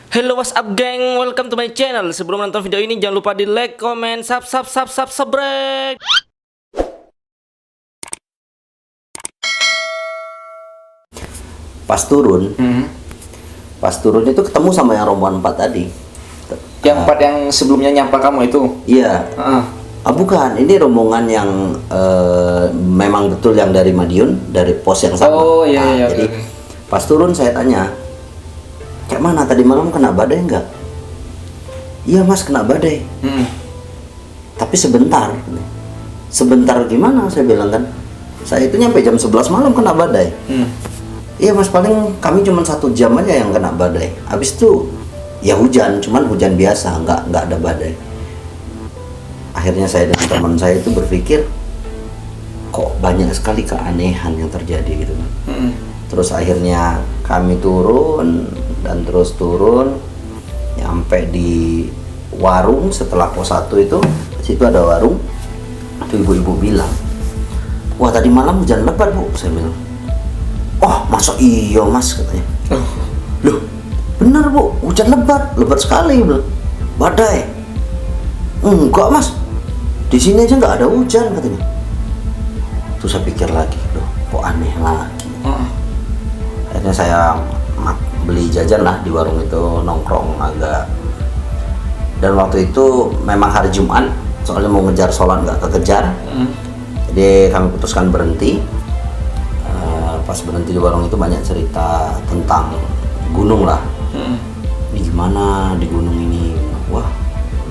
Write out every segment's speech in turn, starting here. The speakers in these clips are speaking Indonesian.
Hello, what's up geng? Welcome to my channel. Sebelum nonton video ini jangan lupa di like, comment, subscribe. Pas turun, itu ketemu sama yang rombongan 4 tadi. Yang 4 yang sebelumnya nyapa kamu itu? Iya. Bukan, ini rombongan yang memang betul yang dari Madiun, dari pos yang sama. Oh iya. Jadi pas turun saya tanya, kayak mana tadi malam kena badai enggak? Iya mas, kena badai. Tapi sebentar. Sebentar gimana? Saya bilang kan. Saya itu nyampe jam 11 malam kena badai. Iya mas, paling kami cuma 1 jam aja yang kena badai. Habis itu ya hujan, cuman hujan biasa, nggak ada badai. Akhirnya saya dan teman saya itu berpikir, kok banyak sekali keanehan yang terjadi gitu. Terus akhirnya kami turun dan terus turun, nyampe di warung setelah pos 1 itu, situ ada warung. Itu ibu-ibu bilang, wah tadi malam hujan lebat bu. Saya bilang, oh masa iya mas, katanya. Loh bener bu, hujan lebat sekali. Bilang, badai. Enggak mas, di sini aja nggak ada hujan, katanya. Terus saya pikir lagi, loh kok aneh lagi. Akhirnya saya beli jajan lah di warung itu, nongkrong agak. Dan waktu itu memang hari Jumat, soalnya mau ngejar sholat nggak kekejar. Jadi kami putuskan berhenti. Pas berhenti di warung itu banyak cerita tentang gunung lah. Ini gimana di gunung ini? Wah,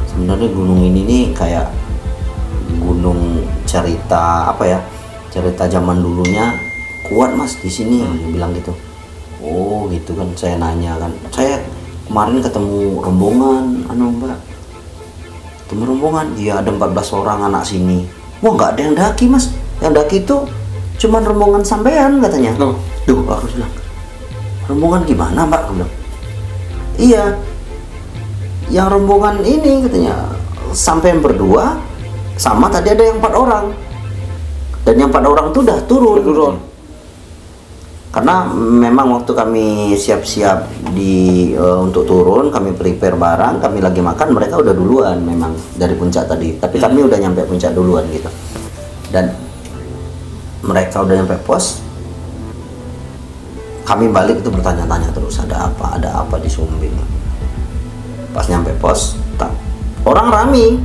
sebenarnya gunung ini nih kayak gunung cerita apa ya? Cerita zaman dulunya kuat mas di sini. Dia bilang gitu. Oh gitu kan. Saya nanya kan. Saya kemarin ketemu rombongan, mbak. Ketemu rombongan. Iya ada 14 orang anak sini. Wah nggak ada yang daki mas. Yang daki itu cuman rombongan sampean, katanya. Duh, aku bilang, rombongan gimana mbak? Aku bilang, iya, yang rombongan ini katanya sampean berdua, sama tadi ada yang 4 orang, dan yang 4 orang itu udah turun. Karena memang waktu kami siap-siap untuk turun, kami prepare barang, kami lagi makan, mereka udah duluan memang dari puncak tadi. Tapi kami udah nyampe puncak duluan gitu. Dan mereka udah nyampe pos, kami balik itu bertanya-tanya terus, ada apa di Sumbing. Pas nyampe pos, orang rame.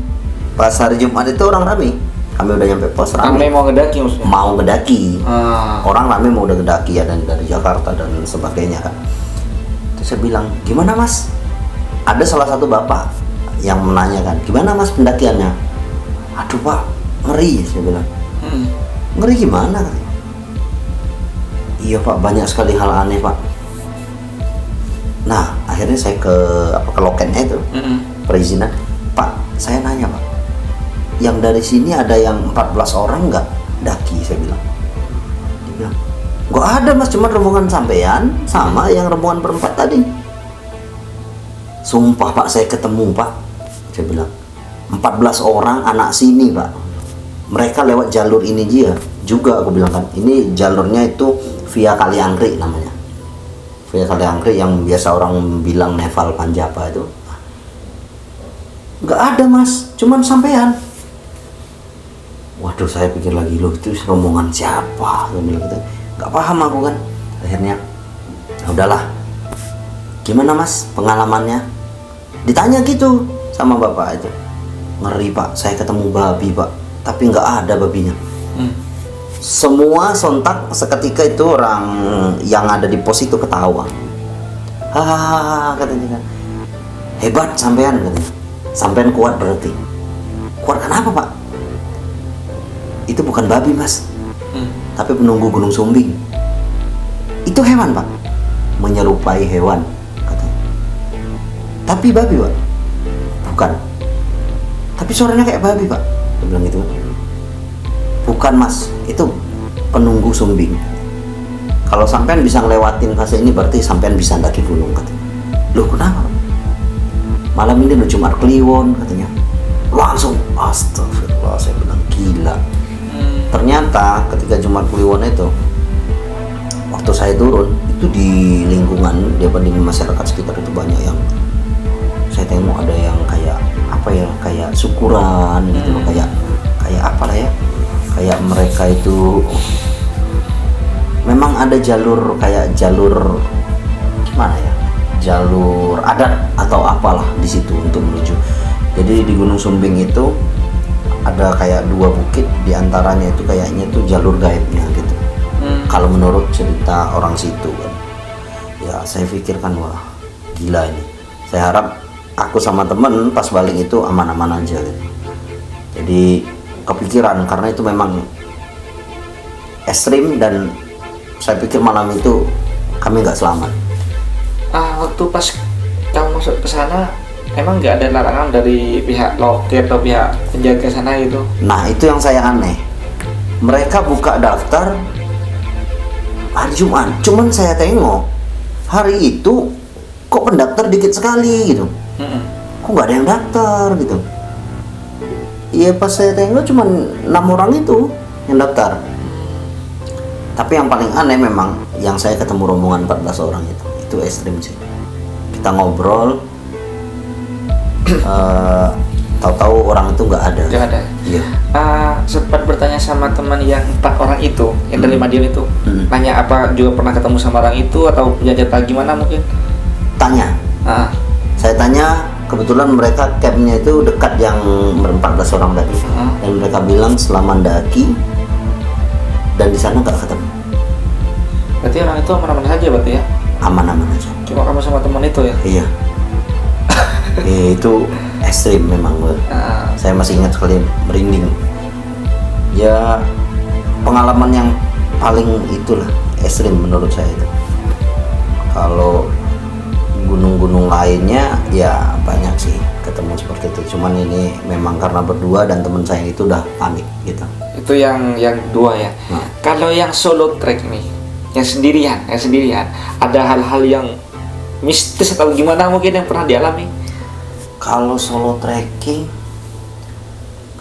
Pas hari Jumat itu orang rame. Kami udah nyampe pos, rame. Mau ngedaki maksudnya? Mau ngedaki. Orang rame mau udah ngedaki ya, dari Jakarta dan sebagainya kan. Terus saya bilang, gimana mas? Ada salah satu bapak yang menanyakan, gimana mas pendakiannya? Aduh pak, ngeri, saya bilang. Ngeri gimana? Iya pak, banyak sekali hal aneh pak. Nah akhirnya saya ke lokennya itu, perizinan. Pak, saya nanya pak, yang dari sini ada yang 14 orang nggak daki? Saya bilang. Dia bilang, nggak ada mas, cuma rombongan sampean sama yang rombongan berempat tadi. Sumpah pak, saya ketemu pak. Saya bilang, 14 orang anak sini pak. Mereka lewat jalur ini juga, aku bilang kan, ini jalurnya itu via Kali Angkrik namanya. Via Kali Angkrik yang biasa orang bilang Neval Panjapa itu. Nggak ada mas, cuman sampean. Waduh, saya pikir lagi, loh itu rombongan siapa? Saya bilang gitu. Nggak paham aku kan. Akhirnya, udahlah. Gimana mas pengalamannya? Ditanya gitu sama bapak itu. Ngeri pak, saya ketemu babi pak. Tapi nggak ada babinya. Semua sontak seketika itu orang yang ada di pos itu ketawa. Hahaha, katanya kan. Hebat sampean, katanya. Sampean kuat berarti. Kuat kenapa pak? Itu bukan babi mas, tapi penunggu Gunung Sumbing. Itu hewan pak, menyerupai hewan, katanya. Tapi babi pak? Bukan. Tapi suaranya kayak babi pak. Dia bilang gitu. Bukan mas, itu penunggu Sumbing. Kalau sampean bisa ngelewatin fase ini berarti sampean bisa daki gunung, katanya. Loh kenapa? Malam ini udah Jumat Kliwon, katanya. Langsung astagfirullah, saya bilang gila. Ternyata ketika Jumat Kliwon itu, waktu saya turun itu di lingkungan masyarakat sekitar itu banyak yang tengok ada yang kayak apa ya, kayak syukuran gitu loh, kayak apa lah ya, kayak mereka itu memang ada jalur, kayak jalur gimana ya, jalur adat atau apalah di situ untuk menuju. Jadi di Gunung Sumbing itu ada kayak 2 bukit, diantaranya itu kayaknya itu jalur gaibnya gitu. Kalau menurut cerita orang situ kan, ya saya pikirkan wah gila ini. Saya harap aku sama temen pas balik itu aman-aman aja gitu. Jadi kepikiran karena itu memang ekstrim dan saya pikir malam itu kami nggak selamat. Waktu pas kamu masuk ke sana, emang nggak ada larangan dari pihak loket atau pihak penjaga sana gitu? Nah itu yang saya aneh, mereka buka daftar hari Jumat, cuman saya tengok hari itu kok pendaftar dikit sekali gitu. Kok nggak ada yang daftar gitu. Iya pas saya tengok cuman 6 orang itu yang daftar. Tapi yang paling aneh memang yang saya ketemu rombongan 14 orang itu ekstrim sih. Kita ngobrol, tahu-tahu orang itu nggak ada. Nggak ada. Iya. Sempat bertanya sama teman yang 4 orang itu, yang dari Madiun itu, tanya apa juga pernah ketemu sama orang itu atau punya cerita gimana mungkin? Tanya. Saya tanya, kebetulan mereka campnya itu dekat yang 14 orang tadi, dan mereka bilang selama mendaki dan di sana nggak ketemu. Berarti orang itu aman-aman saja berarti ya? Aman-aman aja. Cuma kamu sama teman itu ya? Iya. Itu ekstrim memang. Saya masih ingat sekali, merinding. Ya pengalaman yang paling itulah ekstrim menurut saya itu. Kalau gunung-gunung lainnya ya banyak sih ketemu seperti itu. Cuman ini memang karena berdua dan teman saya itu udah panik gitu. Itu yang 2 ya. Kalau yang solo trek nih, yang sendirian, ada hal-hal yang mistis atau gimana mungkin yang pernah dialami? Kalau solo trekking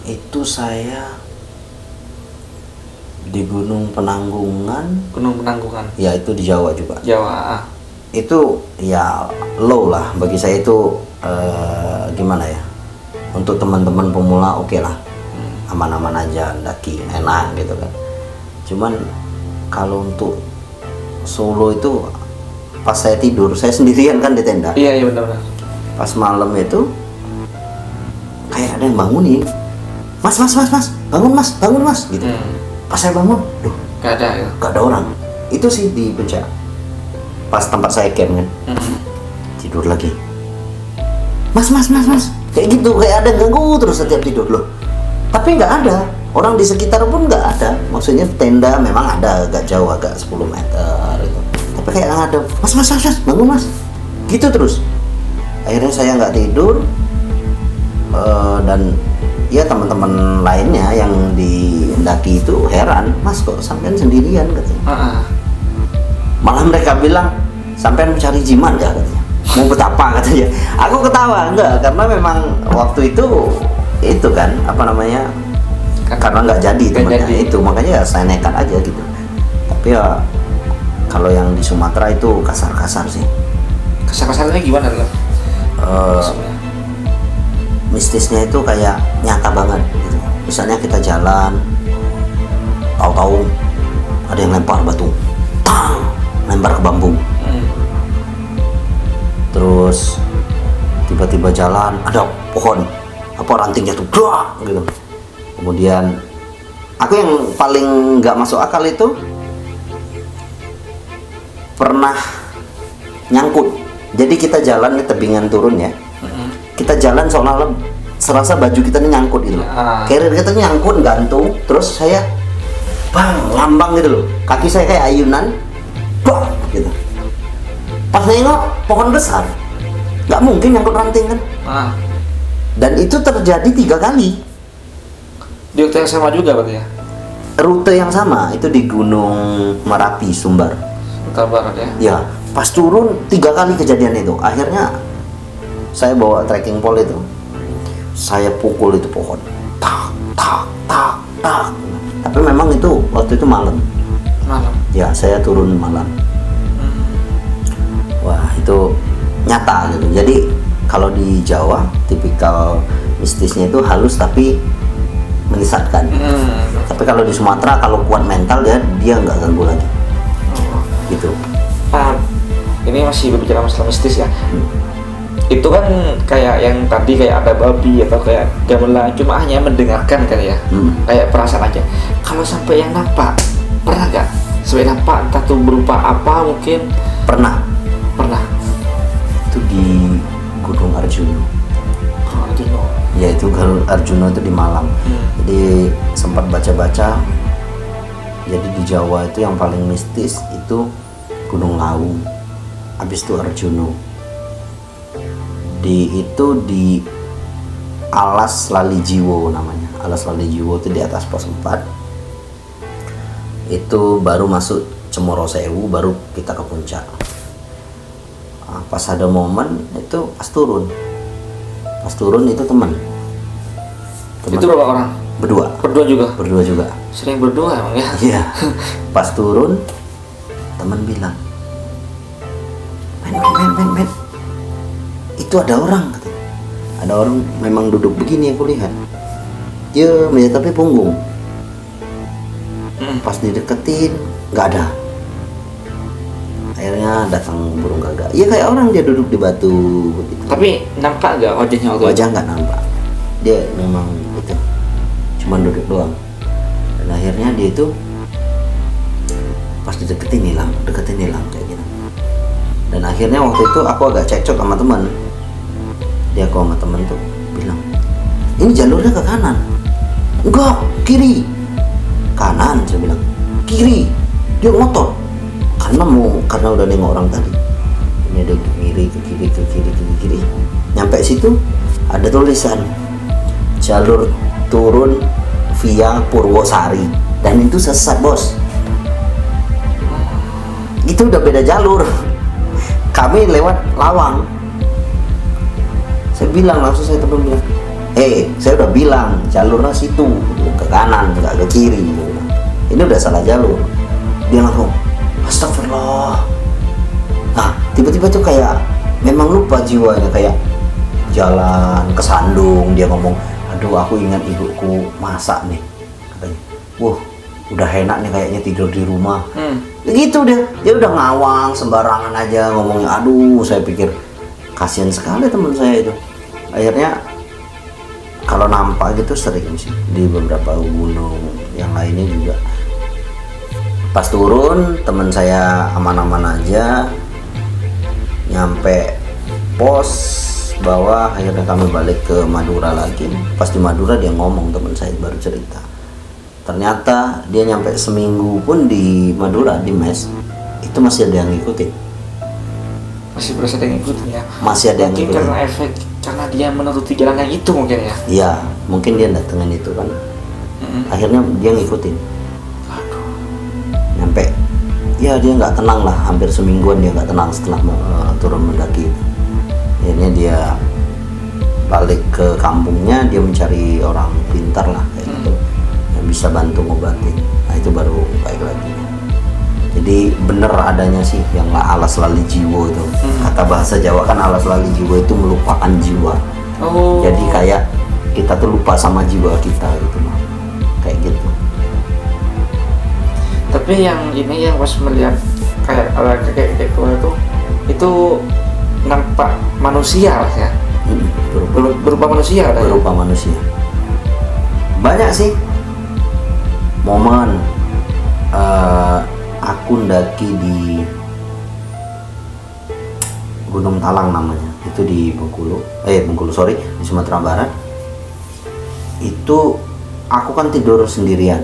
itu saya di Gunung Penanggungan. Gunung Penanggungan. Ya itu di Jawa juga. Jawa. Itu ya low lah bagi saya itu, gimana ya, untuk teman-teman pemula oke lah, aman-aman aja, daki enak gitu kan. Cuman kalau untuk solo itu pas saya tidur, saya sendirian kan di tenda. Iya benar-benar. Pas malam itu kayak ada yang bangunin, mas bangun mas gitu. Pas saya bangun, duh Gak ada ya? gak ada orang. Itu sih di puncak pas tempat saya camp kan. Tidur lagi, mas kayak gitu, kayak ada yang ganggu terus setiap tidur loh. Tapi nggak ada orang di sekitar pun, nggak ada. Maksudnya tenda memang ada agak jauh, agak 10 meter gitu. Tapi kayak nggak ada, mas bangun mas, gitu terus. Akhirnya saya nggak tidur, dan ya teman-teman lainnya yang di daki itu heran, mas kok sampean sendirian katanya. Malah mereka bilang, sampean mencari jimat gak katanya, mau betapa katanya. Aku ketawa, enggak, karena memang waktu itu kan apa namanya, karena nggak jadi temannya itu, makanya ya saya nekat aja gitu. Tapi ya kalau yang di Sumatera itu kasar-kasar sih. Kasar-kasarnya gimana loh? Mistisnya itu kayak nyata banget gitu. Misalnya kita jalan, tahu-tahu ada yang lempar batu, tang, lempar ke bambu. Terus tiba-tiba jalan ada pohon apa ranting jatuh, dah, gitu. Kemudian aku yang paling nggak masuk akal itu pernah nyangkut. Jadi kita jalan di tebingan turun ya. Kita jalan seolah-olah serasa baju kita ini nyangkut gitu. Carrier kita nyangkut gantung, terus saya bang lambang gitu loh. Kaki saya kayak ayunan, bang gitu. Pas nengok pohon besar, nggak mungkin nyangkut ranting kan. Dan itu terjadi 3 kali. Di waktu yang sama juga berarti ya? Rute yang sama itu di Gunung Merapi, Sumbar. Sumatera Barat ya? Ya, pas turun 3 kali kejadian itu. Akhirnya saya bawa trekking pole itu, saya pukul itu pohon, tak. Tapi memang itu waktu itu malam. Ya, saya turun malam. Wah, itu nyata gitu. Jadi kalau di Jawa tipikal mistisnya itu halus tapi menyesatkan. Tapi kalau di Sumatera kalau kuat mental dia nggak ganggu lagi. Gitu. Ini masih berbicara masalah mistis ya. Itu kan kayak yang tadi kayak ada babi atau kayak gamelan, cuma hanya mendengarkan kan ya. Kayak perasaan aja. Kalau sampai yang nampak, pernah nggak? Sampai nampak entah tuh berupa apa mungkin? Pernah itu di Gunung Arjuno. Ya itu Gunung Arjuno itu di Malang. Jadi sempat baca-baca. Jadi di Jawa itu yang paling mistis itu Gunung Lawu. Habis itu Arjuno. Itu di Alas Lalijiwo namanya. Alas Lalijiwo itu di atas pos 4. Itu baru masuk Cemoro Sewu, baru kita ke puncak. Pas ada momen itu pas turun itu teman. Itu berapa orang? Berdua juga. Sering berdua emang ya? Iya. Pas turun teman bilang, men, itu ada orang katanya. Ada orang memang duduk begini aku lihat. Dia tapi punggung. Pas dideketin nggak ada. Akhirnya datang burung gagak. Iya kayak orang dia duduk di batu begitu. Tapi nampak nggak wajahnya waktu itu? Wajah nggak nampak. Dia memang itu cuman duduk doang. Dan akhirnya dia itu pas deketin hilang kayak gitu. Dan akhirnya waktu itu aku agak cekcok sama teman. Aku sama teman tuh bilang, ini jalurnya ke kanan. Enggak, kiri. Kanan, saya bilang. Kiri. Dia ngotot. Karena udah nengok orang tadi. Ini ada ke kiri. Nyampe situ ada tulisan jalur turun via Purwosari, dan itu sesat bos. Itu udah beda jalur. Kami lewat Lawang. Saya bilang langsung, saya teman bilang, saya udah bilang jalurnya situ, ke kanan nggak ke kiri. Ini udah salah jalur. Dia langsung astagfirullah. Nah tiba-tiba tuh kayak memang lupa jiwanya, kayak jalan kesandung. Dia ngomong, aduh aku ingat ibuku masak nih katanya. Udah enak nih kayaknya tidur di rumah. Gitu dia udah ngawang sembarangan aja ngomongnya. Aduh saya pikir kasihan sekali teman saya itu. Akhirnya kalau nampak gitu sering sih di beberapa gunung yang lainnya juga. Pas turun teman saya aman-aman aja, nyampe pos bawah. Akhirnya kami balik ke Madura lagi. Pas di Madura dia ngomong, teman saya baru cerita, ternyata dia nyampe seminggu pun di Madura di mes itu masih ada yang ngikutin. Masih berasa ada yang ngikutin ya? Masih ada yang mungkin ngikutin. karena efek, karena dia menuruti jalan yang itu mungkin ya? Iya, mungkin dia datengin itu kan. Akhirnya dia ngikutin. Nyampe ya dia nggak tenang lah, hampir semingguan dia nggak tenang setelah turun mendaki. Akhirnya dia balik ke kampungnya, dia mencari orang pintar lah kayak gitu yang bisa bantu ngobatin. Nah itu baru baik lagi. Jadi bener adanya sih yang alas lali jiwo itu. Kata bahasa Jawa kan alas lali jiwo itu melupakan jiwa. Jadi kayak kita tuh lupa sama jiwa kita gitu loh, kayak gitu. Tapi yang ini yang pas melihat kayak kakek tua itu nampak manusia lah ya. Berupa manusia ada. Berupa manusia. Banyak sih momen aku ndaki di Gunung Talang namanya, itu di Bengkulu, di Sumatera Barat. Itu aku kan tidur sendirian.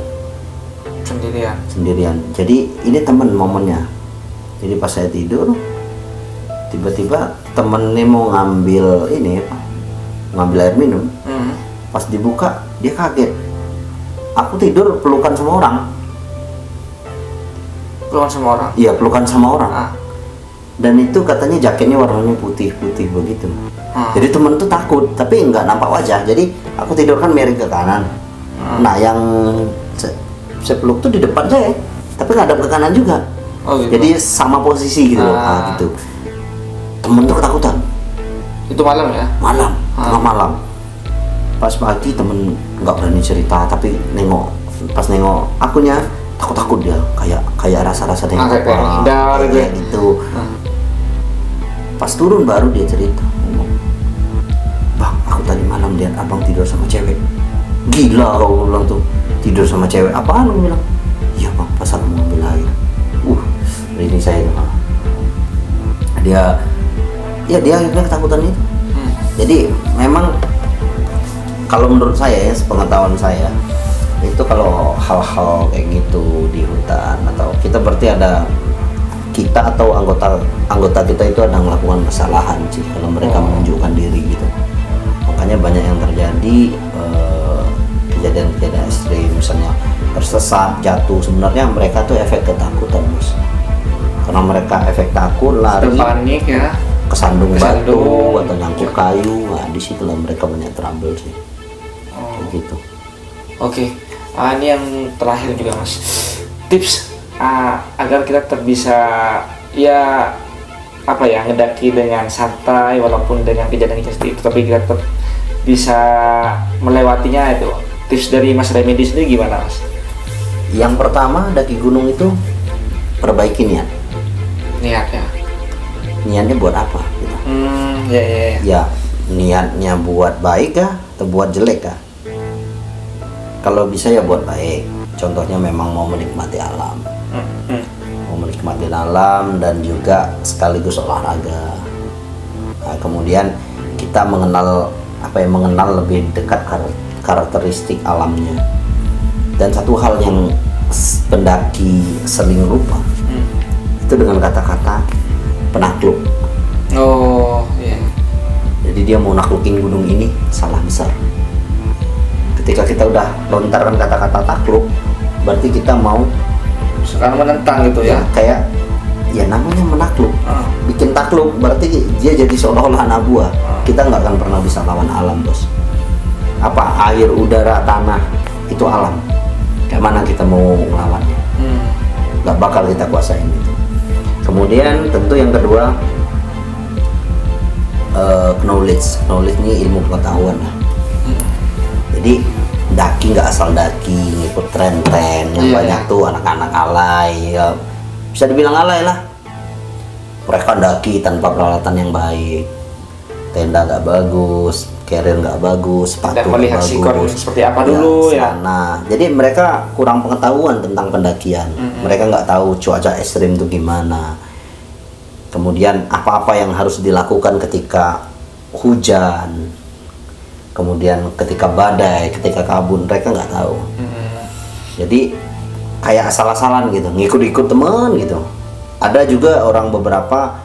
Jadi ini temen momennya. Jadi pas saya tidur, tiba-tiba temen ini mau ngambil air minum. Pas dibuka dia kaget. Aku tidur pelukan sama orang. Iya, pelukan sama orang. Dan itu katanya jaketnya warnanya putih-putih begitu. Jadi temen tuh takut, tapi nggak nampak wajah. Jadi aku tidur kan miring ke kanan. Nah yang saya peluk tuh di depan saya, tapi ngadap ke kanan juga. Gitu. Jadi sama posisi gitu loh. Gitu. Temen tuh ketakutan. Itu malam ya? Malam, tengah malam. Pas pagi temen nggak berani cerita, tapi pas nengok akunya takut dia, kayak rasa-rasa kayak hindar kayak gitu. Pas turun baru dia cerita, ngomong, "Bang, aku tadi malam lihat abang tidur sama cewek." "Gila kau," bilang tuh, "tidur sama cewek apaan?" Aku bilang, "Iya bang, pas aku mau ambil air." Ini saya tuh. Dia akhirnya ketakutan itu. Jadi memang kalau menurut saya, sepengetahuan saya, itu kalau hal-hal kayak gitu di hutan atau kita berarti ada kita atau anggota kita itu ada melakukan kesalahan sih kalau mereka menunjukkan diri gitu. Makanya banyak yang terjadi kejadian-kejadian ekstrim, misalnya tersesat, jatuh. Sebenarnya mereka tuh efek ketakutan, Bos. Karena mereka efek takut, lari, panik ya, kesandung batu atau nyangkut kayu. Nah, di situ lah mereka banyak trouble sih. Kayak gitu. Oke. Ini yang terakhir juga Mas. Tips agar kita bisa ya ngedaki dengan santai walaupun dengan kejadian seperti itu, tapi kita tetap bisa melewatinya itu. Tips dari Mas Remedi sendiri gimana Mas? Yang pertama, daki gunung itu perbaiki niat. Niatnya. Niatnya buat apa? Gitu. Ya, niatnya buat baik kah atau buat jelek kah? Kalau bisa ya buat baik. Contohnya memang mau menikmati alam, mau menikmati alam dan juga sekaligus olahraga. Nah, kemudian kita mengenal lebih dekat karakteristik alamnya. Dan satu hal yang pendaki sering lupa, itu dengan kata-kata penakluk. Oh iya. Jadi dia mau naklukin gunung ini salah besar. Ketika kita udah lontarkan kata-kata takluk, berarti kita mau sekarang menentang gitu ya. Kayak ya namanya menakluk, bikin takluk berarti dia jadi seolah-olah anak buah. Kita nggak akan pernah bisa lawan alam, Bos. Apa air, udara, tanah itu alam. Kayak mana kita mau ngelawannya? Nggak bakal kita kuasain itu. Kemudian tentu yang kedua, knowledge ini ilmu pengetahuan lah. Jadi daki nggak asal daki, ngikut tren yang banyak tuh anak-anak alay, ya bisa dibilang alay lah. Mereka daki tanpa peralatan yang baik, tenda nggak bagus, carrier nggak bagus, sepatu nggak bagus. Seperti apa dulu ya? Nah, jadi mereka kurang pengetahuan tentang pendakian. Mereka nggak tahu cuaca ekstrim itu gimana. Kemudian apa-apa yang harus dilakukan ketika hujan. Kemudian ketika badai, ketika kabut, mereka nggak tahu. Jadi kayak asal-asalan gitu, ngikut-ikut teman gitu. Ada juga orang beberapa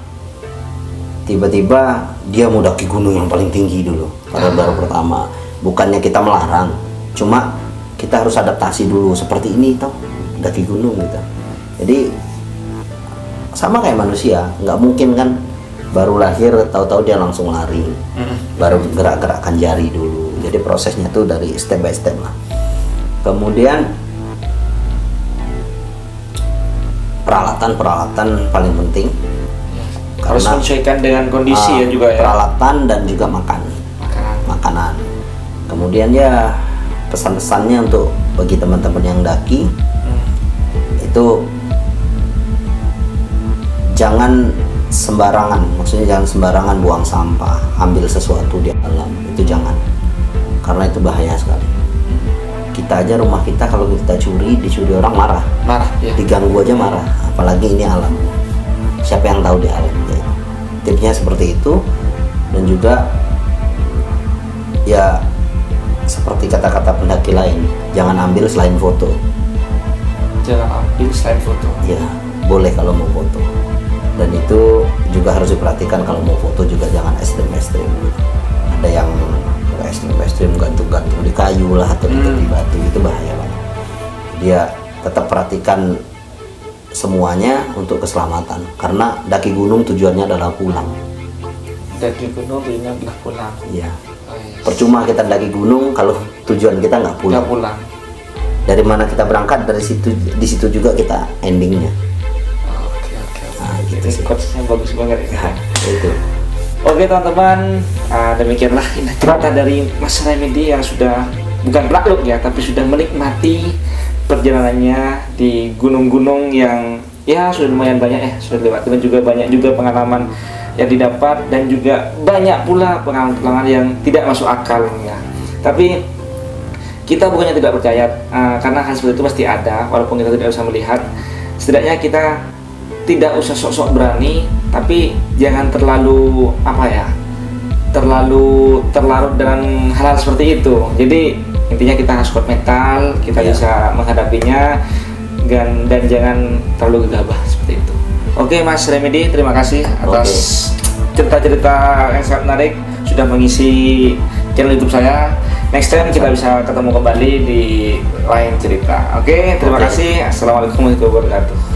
tiba-tiba dia mau daki gunung yang paling tinggi dulu pada baru pertama. Bukannya kita melarang, cuma kita harus adaptasi dulu seperti ini toh, daki gunung gitu. Jadi sama kayak manusia, nggak mungkin kan baru lahir tahu-tahu dia langsung lari. Baru gerak-gerakkan jari dulu. Jadi prosesnya tuh dari step by step lah. Kemudian peralatan paling penting. Harus menyesuaikan dengan kondisi ya juga ya. Peralatan dan juga makanan. Kemudian ya pesan-pesannya untuk bagi teman-teman yang daki itu jangan sembarangan, maksudnya jangan sembarangan buang sampah, ambil sesuatu di alam, itu jangan, karena itu bahaya sekali. Kita aja rumah kita kalau kita dicuri orang marah ya. Diganggu aja marah, apalagi ini alam. Siapa yang tahu di alam gitu. Tipsnya seperti itu. Dan juga ya seperti kata-kata pendaki lain, jangan ambil selain foto. Ya boleh kalau mau foto, dan itu juga harus diperhatikan kalau mau foto juga jangan ekstrim. Ada yang ekstrim gantung-gantung di kayu lah atau di tepi batu, itu bahaya banget. Dia tetap perhatikan semuanya untuk keselamatan, karena daki gunung tujuannya adalah pulang. Daki gunung tujuannya adalah pulang. Iya. Percuma kita daki gunung kalau tujuan kita nggak pulang. Dari mana kita berangkat, dari situ, di situ juga kita endingnya. Oke. Nah, gitu Ini sih. quotesnya bagus banget ya. Itu. Oke teman-teman, demikianlah cerita dari Mas Remedy yang sudah bukan pelaklut ya, tapi sudah menikmati perjalanannya di gunung-gunung yang ya sudah lumayan banyak ya, sudah lewat, dan juga banyak juga pengalaman yang didapat, dan juga banyak pula pengalaman-pengalaman yang tidak masuk akal ya. Tapi kita bukannya tidak percaya, karena hal seperti itu pasti ada, walaupun kita tidak bisa melihat. Setidaknya kita tidak usah sok-sok berani, tapi jangan terlalu terlarut dengan hal-hal seperti itu. Jadi intinya kita harus kuat mental, kita bisa menghadapinya, dan jangan terlalu gegabah seperti itu. Oke Mas Remedy, terima kasih atas cerita-cerita yang sangat menarik, sudah mengisi channel YouTube saya. Next time kita bisa ketemu kembali di lain cerita. Oke, terima kasih. Assalamualaikum warahmatullahi wabarakatuh.